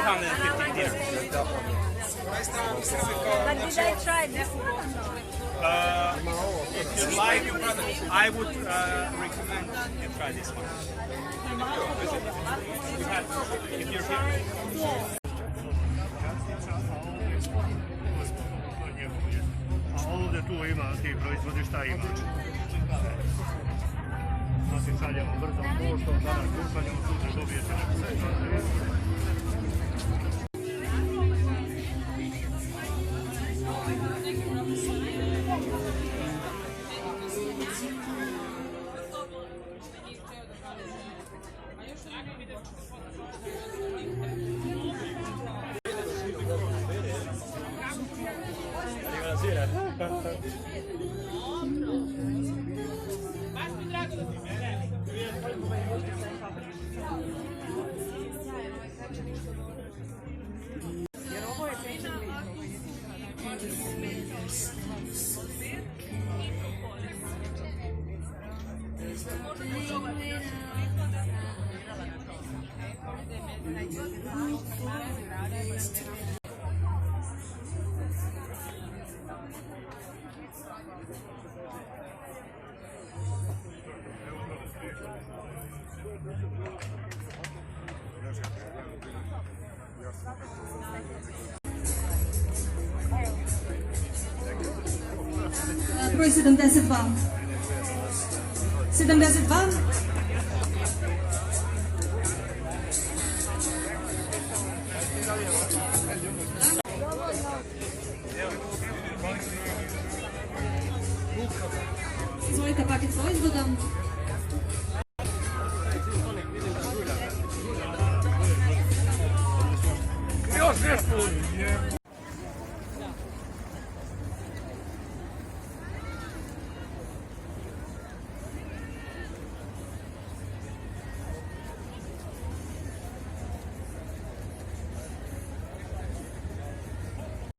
150 years. But did I try this? If you like, I would recommend you try this one. If you're here. A ovdje tu ima, ti proizvodiš šta imaš. Znači šaljemo brzom poštom, danas kupanjem, sutra dobijete neku sve. Broj 72. 72. Izvolite paket proizvoda. Još nešto!